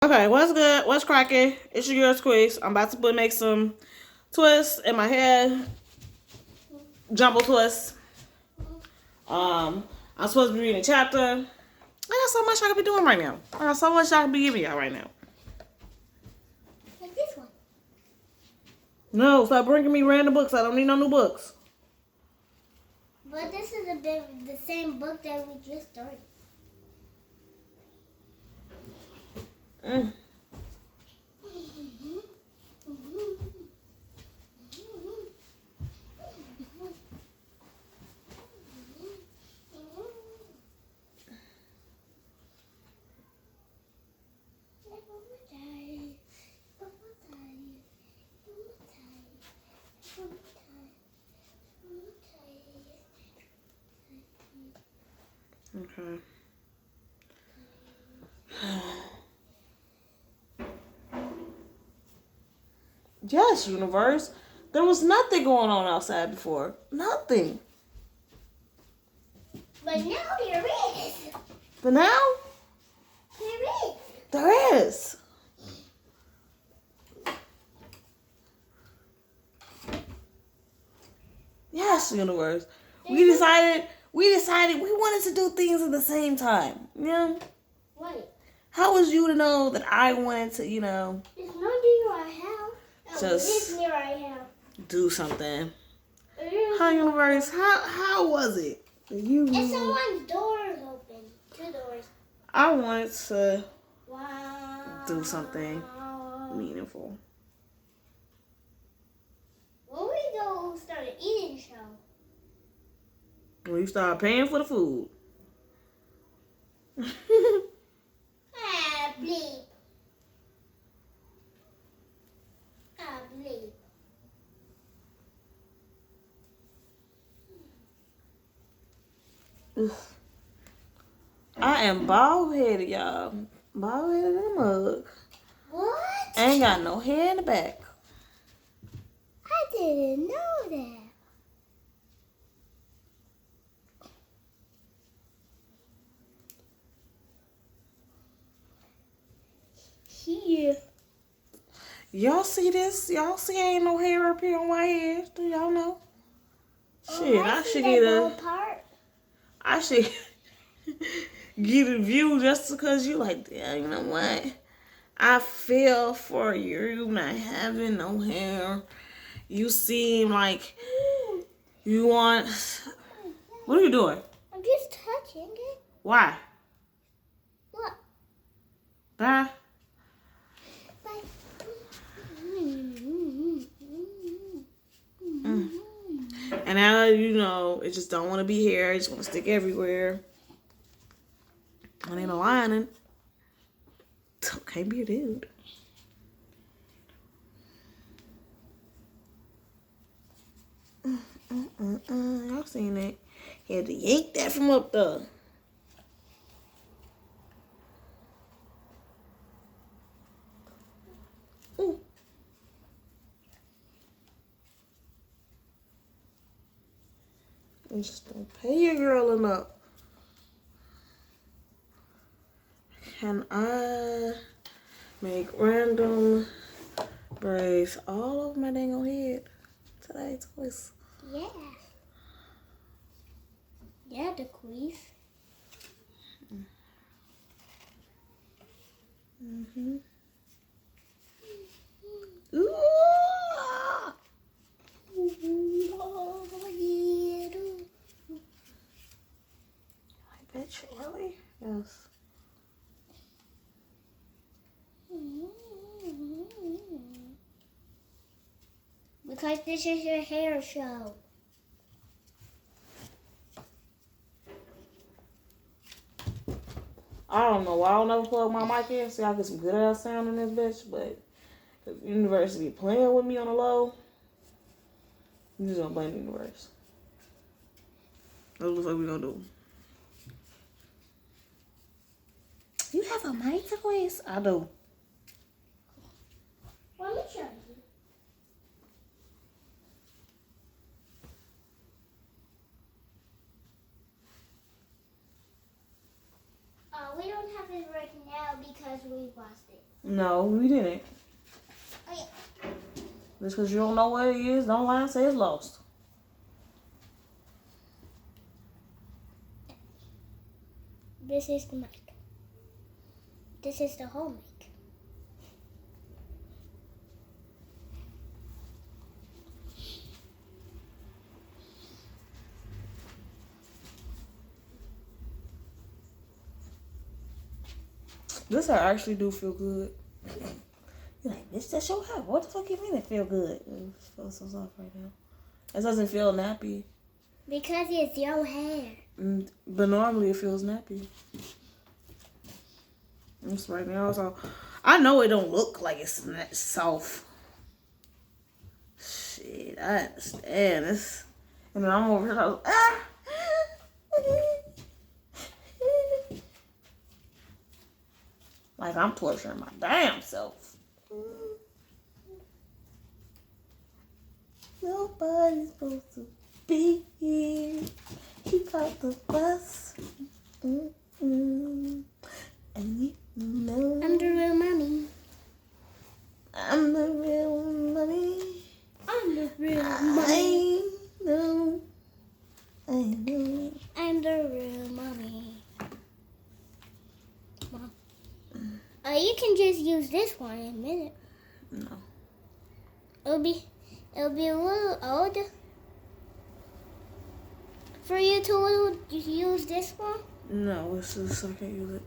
Okay, what's good? What's cracking? It's your girl Taquise. I'm about to make some twists in my head. Jumbo twists. I'm supposed to be reading a chapter. I got so much I could be doing right now. I got so much I could be giving y'all right now. Like this one. No, stop bringing me random books. I don't need no new books. But this is the same book that we just started. Okay. Yes, universe. There was nothing going on outside before. Nothing. But now there is. But now? There is. There is. Yes, universe. We decided we wanted to do things at the same time. You know? Wait. How was you to know that I wanted to, It's not near our house. Just it is near our house. do something? Hi, universe. How was it? You. And someone's door is open. 2 doors. I wanted to Wow. do something meaningful. When we go start an eating show. When you start paying for the food. Ah, bleep. Ah, bleep. I am bald headed, y'all. Bald headed in a mug. What? Ain't got no hair in the back. I didn't know that. Here. Y'all see this? Y'all see ain't no hair up here on my head? Do y'all know? Shit, I should get I should get a view just because you like that. You know what? I feel for you not having no hair. You seem like you want. What are you doing? I'm just touching it. Why? What? Bye. Bye. And now you know it just don't want to be here. It just want to stick everywhere. And ain't no lining. Can't be a dude. Y'all seen that? Had to yank that from up there. Ooh. You just don't pay your girl enough. Can I make random braids all over my dang old head today, Taquise? Yeah. Yeah, Taquise. Mm-hmm. Ooh. I bet you, really? Yes. Because this is your hair show. I don't know why I don't never plug my mic in so I get some good ass sound in this bitch, but the universe be playing with me on the low. You just don't blame the universe. That's what the fuck we gonna do. You have a mic, Taquise? I do. Let me show you. We don't have it right now because we lost it. No, we didn't. Okay. Just because you don't know what it is, don't lie and say it's lost. This is the mic. This is the whole mic. This I actually do feel good. You're like, bitch, that's your hair. What the fuck you mean it feel good? It feels so soft right now. It doesn't feel nappy. Because it's your hair. But normally it feels nappy. It's right now, so I know it don't look like it's not soft. Shit, I understand this. And then I'm over here like, like I'm torturing my damn self. Nobody's supposed to be here. He caught the bus. And you know I'm the real mommy. I'm the real mommy. I'm the real mommy. I know. I'm the real mommy. Mom. You can just use this one in a minute. No. It'll be a little old for you to use this one. No, it's just I can't use it.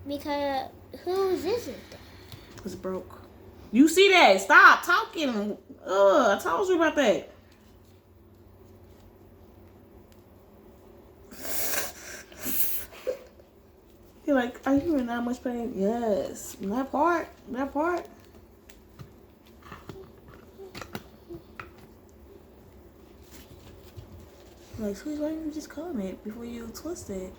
Because whose is it? It's broke. You see that? Stop talking. I told you about that. You're like, are you in that much pain? Yes. That part. Like, sweet, why didn't you just comment before you twist it?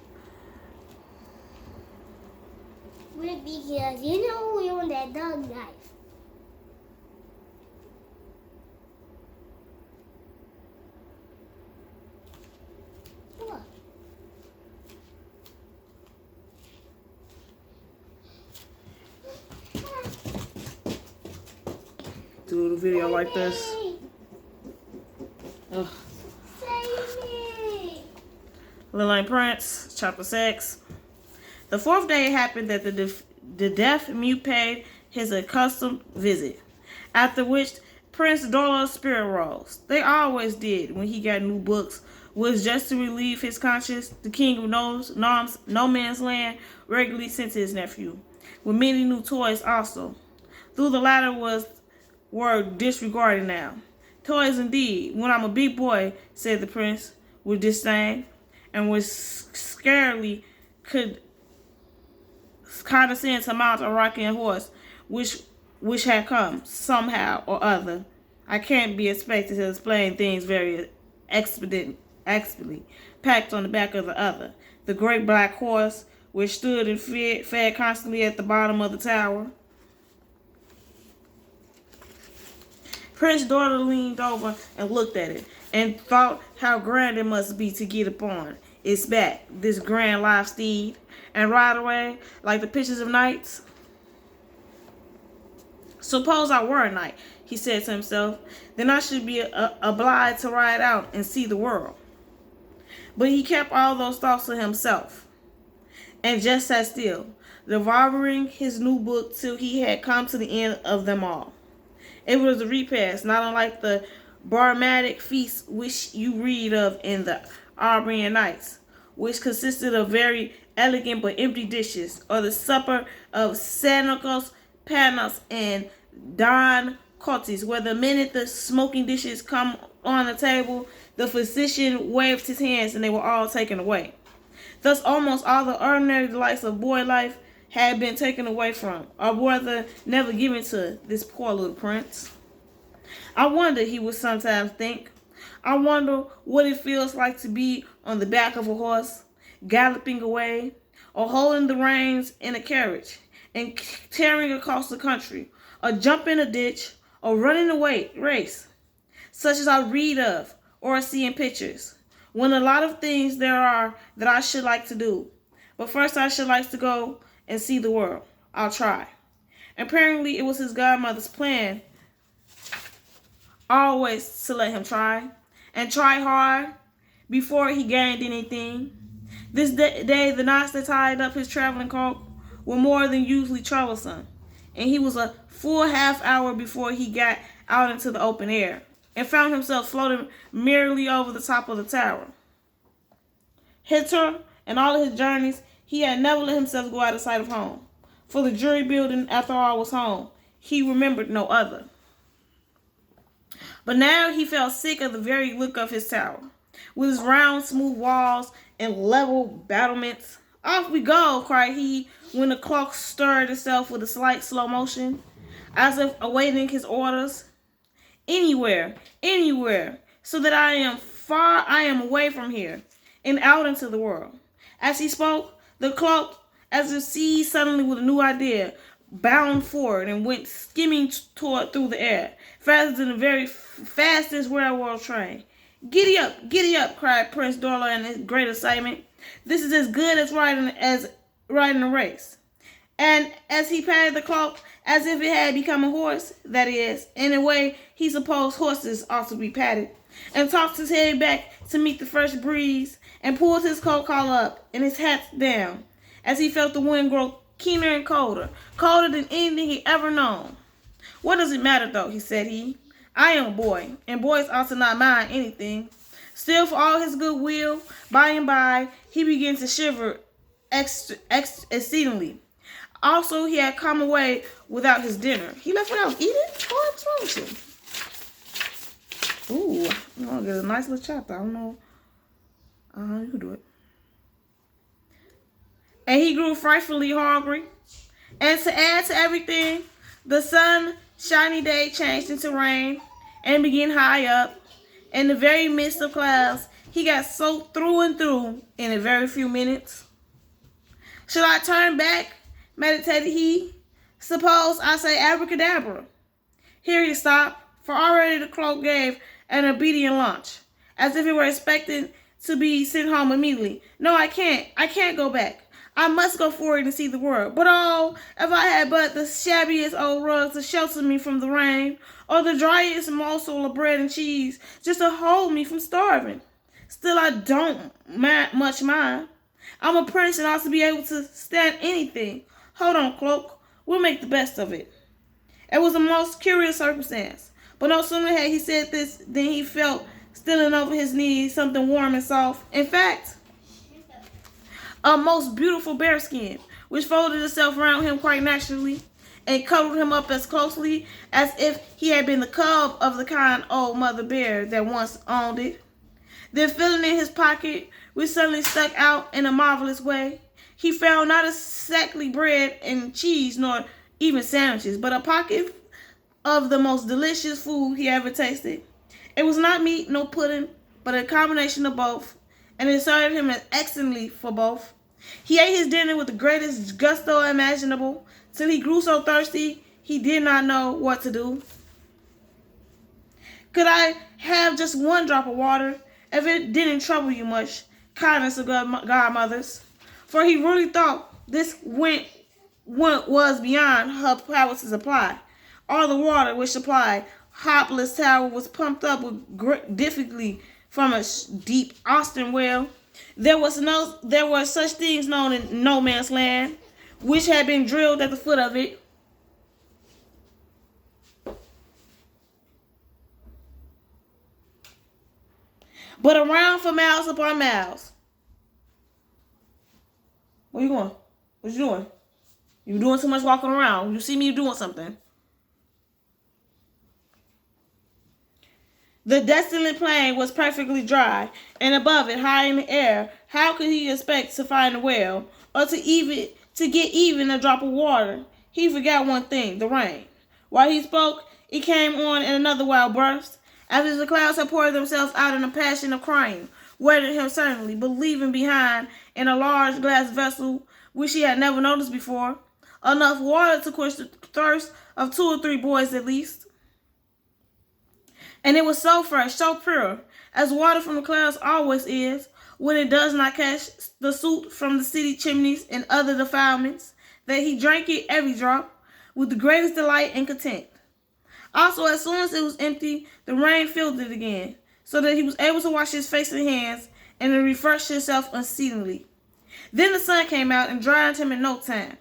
Because you know we on that dog knife. Look. Do a video like this. Ugh. Save me. Little Prince, chapter 6. The fourth day it happened that the deaf mute paid his accustomed visit, after which Prince Dorlo's spirit rose. They always did when he got new books, was just to relieve his conscience. The king of no man's land regularly sent to his nephew, with many new toys also. Though the latter were disregarded now. Toys indeed, when I'm a big boy, said the prince with disdain, and was scarcely could condescend to mount a rocking horse, which had come somehow or other. I can't be expected to explain things very expediently, packed on the back of the other. The great black horse, which stood and fed constantly at the bottom of the tower. Prince's daughter leaned over and looked at it, and thought how grand it must be to get upon its back, this grand live steed, and ride away like the pictures of knights. Suppose I were a knight, he said to himself, then I should be obliged to ride out and see the world. But he kept all those thoughts to himself, and just sat still, devouring his new book till he had come to the end of them all. It was a repast, not unlike the barmatic feast which you read of in the Arabian Nights, which consisted of very elegant but empty dishes, or the supper of Sanokos, Panos, and Don Cotis, where the minute the smoking dishes come on the table, the physician waved his hands and they were all taken away. Thus almost all the ordinary delights of boy life had been taken away from, or rather never given to, this poor little prince. I wonder, he would sometimes think, I wonder what it feels like to be on the back of a horse, galloping away, or holding the reins in a carriage, and tearing across the country, or jumping a ditch, or running a race, such as I read of, or see in pictures, when a lot of things there are that I should like to do. But first I should like to go and see the world. I'll try. Apparently, it was his godmother's plan always to let him try, and try hard before he gained anything. This day, the knots that tied up his traveling coat were more than usually troublesome, and he was a full half hour before he got out into the open air, and found himself floating merrily over the top of the tower. Hitherto, in all of his journeys, he had never let himself go out of sight of home, for the jury building, after all, was home. He remembered no other. But now he felt sick of the very look of his tower, with its round, smooth walls and level battlements. "Off we go," cried he, when the clock stirred itself with a slight slow motion, as if awaiting his orders. "Anywhere, anywhere, so that I am away from here, and out into the world." As he spoke, the clock, as if seized suddenly with a new idea, bound forward and went skimming through the air, faster than the very fastest railroad train. Giddy up," cried Prince Dorlo in his great excitement. "This is as good as riding a race." And as he patted the clock as if it had become a horse, that is, in a way he supposed horses ought to be patted, and tossed his head back to meet the fresh breeze, and pulled his coat collar up and his hat down, as he felt the wind grow keener and colder than anything he ever known. "What does it matter, though?" said he. "I am a boy, and boys ought to not mind anything." Still, for all his good will, by and by, he began to shiver exceedingly. Also, he had come away without his dinner. He left without eating? Oh, what's wrong with him? Ooh, I'm going to get a nice little chapter. I don't know. You can do it. And he grew frightfully hungry. And to add to everything, the sunshiny day changed into rain and began high up. In the very midst of clouds, he got soaked through and through in a very few minutes. "Shall I turn back?" meditated he. "Suppose I say abracadabra." Here he stopped, for already the cloak gave an obedient launch, as if it were expected to be sent home immediately. "No, I can't go back. I must go forward and see the world. But oh, if I had but the shabbiest old rug to shelter me from the rain, or the driest morsel of bread and cheese just to hold me from starving. Still, I don't much mind. I'm a prince and ought to be able to stand anything. Hold on, cloak. We'll make the best of it." It was a most curious circumstance, but no sooner had he said this than he felt stealing over his knees something warm and soft. In fact, a most beautiful bearskin, which folded itself around him quite naturally, and cuddled him up as closely as if he had been the cub of the kind old mother bear that once owned it. Then, feeling in his pocket, which suddenly stuck out in a marvelous way, he found not exactly bread and cheese nor even sandwiches, but a pocket of the most delicious food he ever tasted. It was not meat nor pudding, but a combination of both, and it served him as excellently for both. He ate his dinner with the greatest gusto imaginable, till he grew so thirsty he did not know what to do. "Could I have just one drop of water, if it didn't trouble you much, kindness of godmothers?" For he really thought this was beyond her power to supply. All the water which supplied Hopeless Tower was pumped up with great difficulty from a deep Austin well. There were such things known in no man's land, which had been drilled at the foot of it. But around for miles upon miles. Where you going? What you doing? You doing too much walking around. You see me doing something. The desolate plain was perfectly dry, and above it, high in the air, how could he expect to find a well, or to get even a drop of water? He forgot one thing, the rain. While he spoke, it came on in another wild burst, as if the clouds had poured themselves out in a passion of crying, waiting him certainly, but leaving behind, in a large glass vessel, which he had never noticed before, enough water to quench the thirst of 2 or 3 boys at least. And it was so fresh, so pure, as water from the clouds always is, when it does not catch the soot from the city chimneys and other defilements, that he drank it every drop with the greatest delight and content. Also, as soon as it was empty, the rain filled it again, so that he was able to wash his face and hands and to refresh himself exceedingly. Then the sun came out and dried him in no time.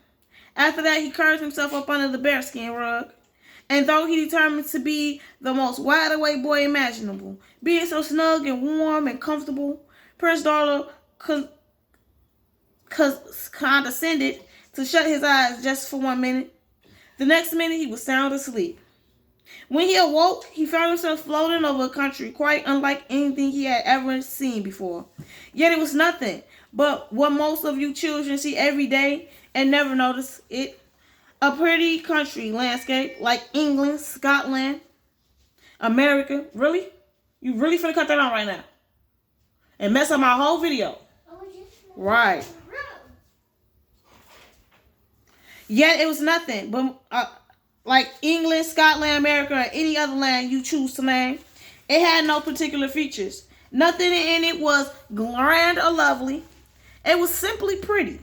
After that, he curled himself up under the bearskin rug, and though he determined to be the most wide-awake boy imaginable, being so snug and warm and comfortable, Prince Darla condescended to shut his eyes just for 1 minute. The next minute, he was sound asleep. When he awoke, he found himself floating over a country quite unlike anything he had ever seen before. Yet it was nothing but what most of you children see every day and never notice it. A pretty country landscape like England, Scotland, America. Really? You really finna cut that on right now? And mess up my whole video. Right. Yet it was nothing but like England, Scotland, America, or any other land you choose to name. It had no particular features. Nothing in it was grand or lovely. It was simply pretty.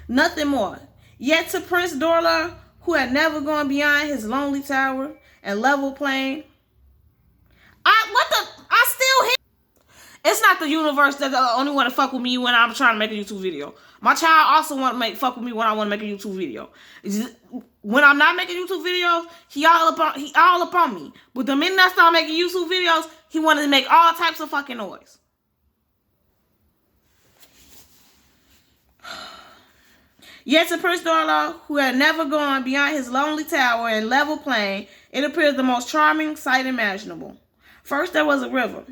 Nothing more. Yet to Prince Darla, who had never gone beyond his lonely tower and level plain, I still hit. It's not the universe that only want to fuck with me when I'm trying to make a YouTube video. My child also want to fuck with me when I want to make a YouTube video. When I'm not making YouTube videos, he all up on me. But the minute I start making YouTube videos, he wanted to make all types of fucking noise. Yet to Prince Darla, who had never gone beyond his lonely tower and level plain, it appeared the most charming sight imaginable. First, there was a river.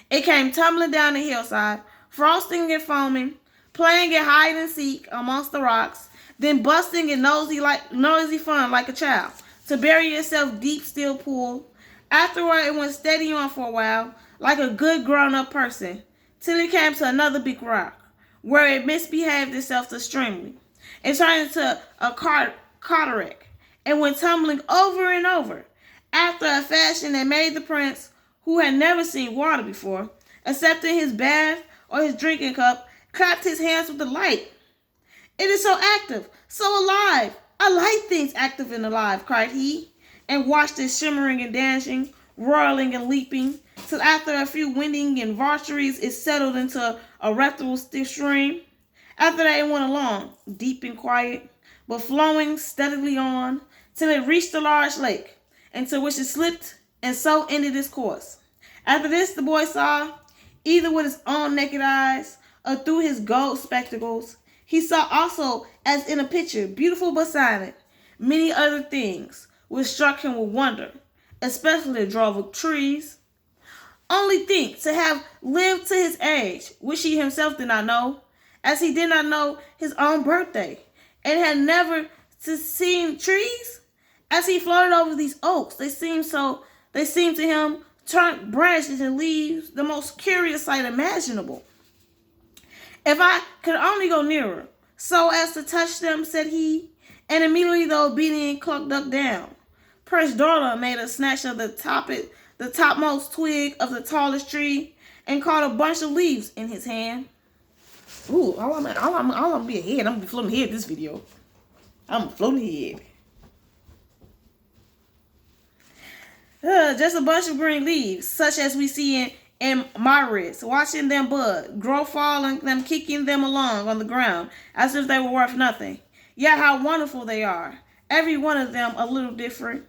It came tumbling down the hillside, frosting and foaming, playing at hide and seek amongst the rocks, then busting in noisy fun like a child, to bury itself deep still pool. Afterward, it went steady on for a while, like a good grown-up person, till it came to another big rock, where it misbehaved itself extremely. It turned into a cataract, and went tumbling over and over, after a fashion that made the prince, who had never seen water before, except in his bath or his drinking cup, clapped his hands with delight. It is so active, so alive. I like things active and alive, cried he, and watched it shimmering and dancing, whirling and leaping, till after a few winding and varcheries it settled into a reptile stream. After that it went along, deep and quiet, but flowing steadily on, till it reached a large lake, into which it slipped, and so ended its course. After this the boy saw, either with his own naked eyes, or through his gold spectacles, he saw also, as in a picture, beautiful but silent, many other things, which struck him with wonder, especially the drove of trees. Only think, to have lived to his age, which he himself did not know, as he did not know his own birthday, and had never seen trees. As he floated over these oaks, they seemed to him turned branches and leaves, the most curious sight imaginable. If I could only go nearer, so as to touch them, said he, and immediately the obedient cluck ducked down. Prince Darla made a snatch of the topmost twig of the tallest tree, and caught a bunch of leaves in his hand. Ooh, all I'm gonna be ahead. I'm gonna be floating ahead this video. I'm floating ahead. Just a bunch of green leaves, such as we see in Maris, watching them bud, grow, falling them, kicking them along on the ground, as if they were worth nothing. Yet how wonderful they are, every one of them a little different.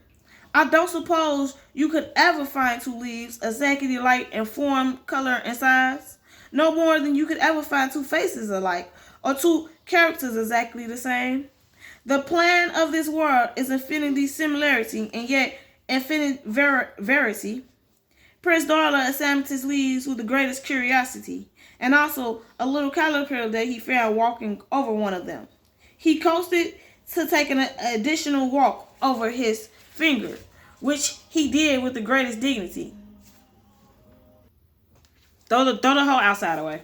I don't suppose you could ever find two leaves exactly alike in form, color, and size, no more than you could ever find two faces alike, or two characters exactly the same. The plan of this world is infinity similarity, and yet infinite verity. Prince Darla examined his leaves with the greatest curiosity, and also a little caterpillar that he found walking over one of them. He coasted to take an additional walk over his finger, which he did with the greatest dignity. Throw the whole outside away.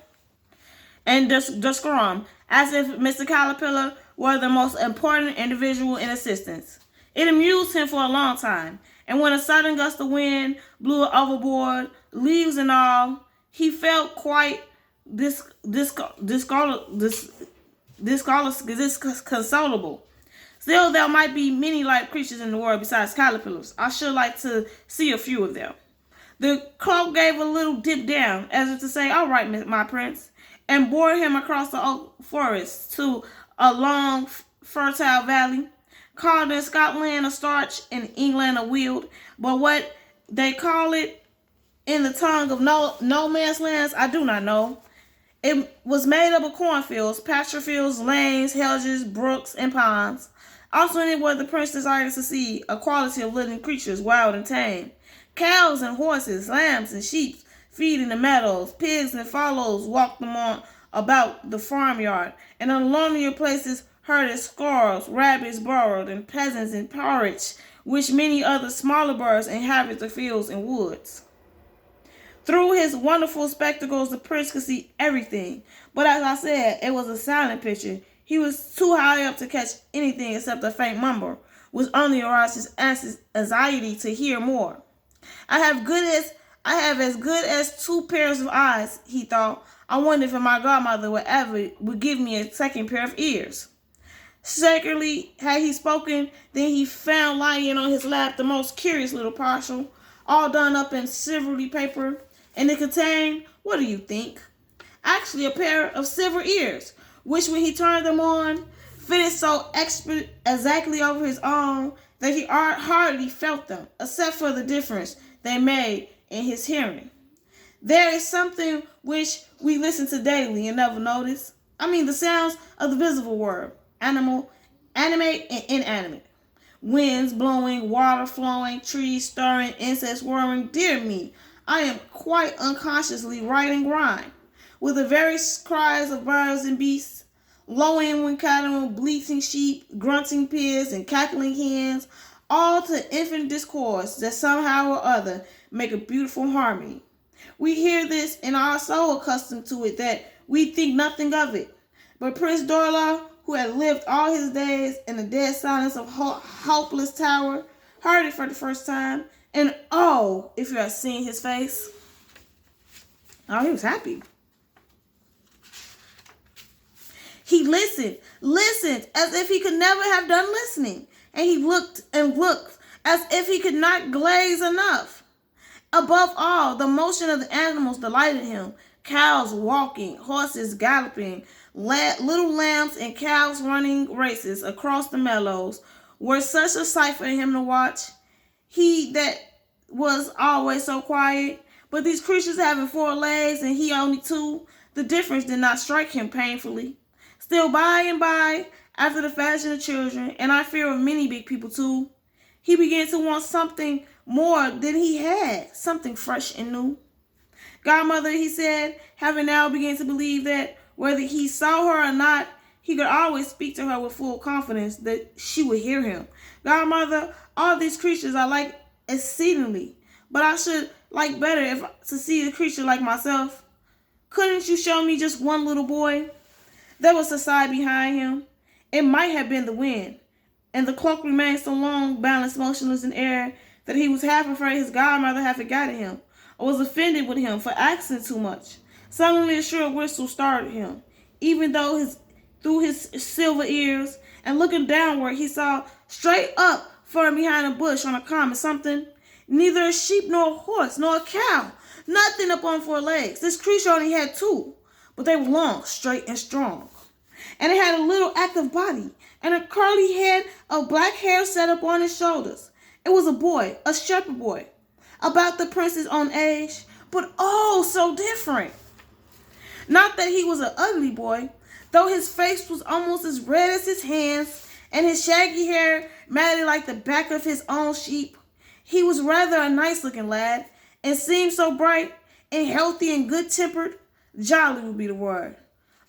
And descrum, as if Mr. Caterpillar were the most important individual in existence. It amused him for a long time, and when a sudden gust of wind blew it overboard, leaves and all, he felt quite disconsolable. Still, there might be many life creatures in the world besides caterpillars. I should like to see a few of them. The cloak gave a little dip down, as if to say, "All right, my prince," and bore him across the oak forest to a long, fertile valley, called in Scotland a starch, in England a weald, but what they call it in the tongue of no man's lands, I do not know. It was made up of cornfields, pasture fields, lanes, hedges, brooks, and ponds. Also in it were the prince desired to see a quality of living creatures, wild and tame. Cows and horses, lambs and sheep feed in the meadows. Pigs and fallows walked among about the farmyard, and on lonelier places herded squirrels, rabbits burrowed, and peasants in porridge, which many other smaller birds inhabit the fields and woods. Through his wonderful spectacles, the prince could see everything. But as I said, it was a silent picture. He was too high up to catch anything except a faint murmur, which only aroused his anxiety to hear more. I have as good as 2 pairs of eyes, he thought. I wonder if my godmother would give me a second pair of ears. Secretly, had he spoken, then he found lying on his lap the most curious little parcel, all done up in silvery paper, and it contained, what do you think? Actually a pair of silver ears, which when he turned them on, fitted so exactly over his own that he hardly felt them, except for the difference they made in his hearing. There is something which we listen to daily and never notice. I mean the sounds of the visible world, animate and inanimate. Winds blowing, water flowing, trees stirring, insects whirring. Dear me, I am quite unconsciously writing rhyme, with the very cries of birds and beasts, lowing when cattle, bleating sheep, grunting pigs, and cackling hens, all to infinite discourse that somehow or other make a beautiful harmony. We hear this and are so accustomed to it that we think nothing of it. But Prince Dorla, who had lived all his days in the dead silence of hopeless tower, heard it for the first time, and oh, if you had seen his face. Oh, he was happy. He listened, as if he could never have done listening, and he looked and looked, as if he could not glaze enough. Above all, the motion of the animals delighted him. Cows walking, horses galloping, little lambs and cows running races across the meadows were such a sight for him to watch. He that was always so quiet, but these creatures having 4 legs and he only 2, the difference did not strike him painfully. Still by and by, after the fashion of children, and I fear of many big people too, he began to want something more than he had, something fresh and new. Godmother, he said, having now begun to believe that whether he saw her or not, he could always speak to her with full confidence that she would hear him. Godmother, all these creatures I like exceedingly, but I should like better to see a creature like myself. Couldn't you show me just one little boy? There was a sigh behind him. It might have been the wind, and the cloak remained so long balanced motionless in air that he was half afraid his godmother had forgotten him, or was offended with him for asking too much. Suddenly a shrill whistle startled him, even though through his silver ears, and looking downward he saw straight up from behind a bush on a common something, neither a sheep nor a horse nor a cow, nothing upon 4 legs. This creature only had 2, but they were long, straight, and strong. And it had a little active body, and a curly head of black hair set up on his shoulders. It was a boy, a shepherd boy, about the prince's own age, but oh, so different. Not that he was an ugly boy, though his face was almost as red as his hands, and his shaggy hair matted like the back of his own sheep. He was rather a nice-looking lad, and seemed so bright and healthy and good-tempered. Jolly would be the word.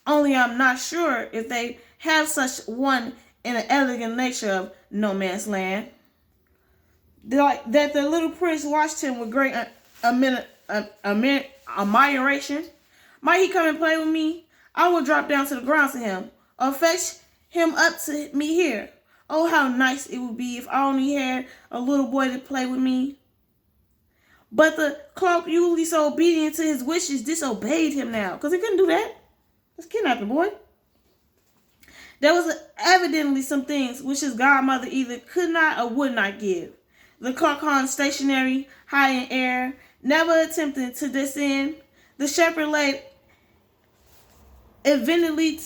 Only I'm not sure if they have such one in an elegant nature of no man's land. That the little prince watched him with great admiration. Might he come and play with me? I will drop down to the ground to him, or fetch him up to me here. Oh, how nice it would be if I only had a little boy to play with me. But the cloak, usually so obedient to his wishes, disobeyed him now, because he couldn't do that. Let's kidnap the boy. There was evidently some things which his godmother either could not or would not give. The cock stationary, high in air, never attempting to descend. The shepherd lad eventually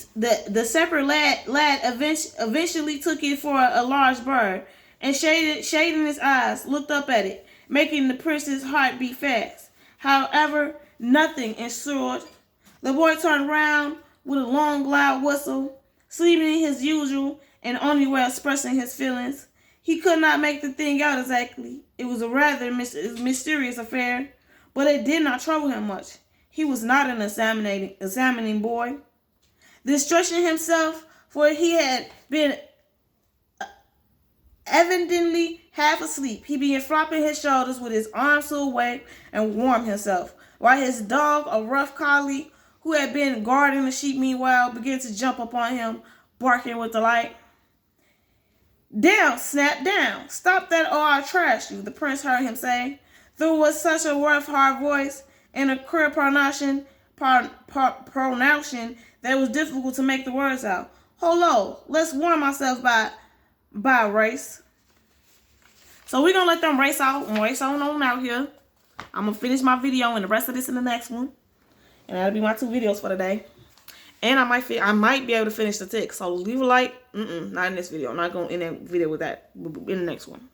eventually took it for a large bird, and shading his eyes, looked up at it, making the prince's heart beat fast. However, nothing ensued. The boy turned round with a long, loud whistle, sleeping his usual and only way of expressing his feelings. He could not make the thing out exactly. It was a rather mysterious affair, but it did not trouble him much. He was not an examining boy. Distressing himself, for he had been evidently half asleep, he began flopping his shoulders with his arms to awake and warm himself, while his dog, a rough collie, who had been guarding the sheep meanwhile, began to jump upon him, barking with delight. "Down, Snap, down! Stop that or I'll trash you," the prince heard him say, through with such a rough, hard voice and a queer pronouncing that it was difficult to make the words out. "Hello, let's warm ourselves by a race." So we're going to let them race on out here. I'm going to finish my video and the rest of this in the next one. And that'll be my 2 videos for today. And I might be able to finish the text. So leave a like. Not in this video. I'm not going in that video with that. In the next one.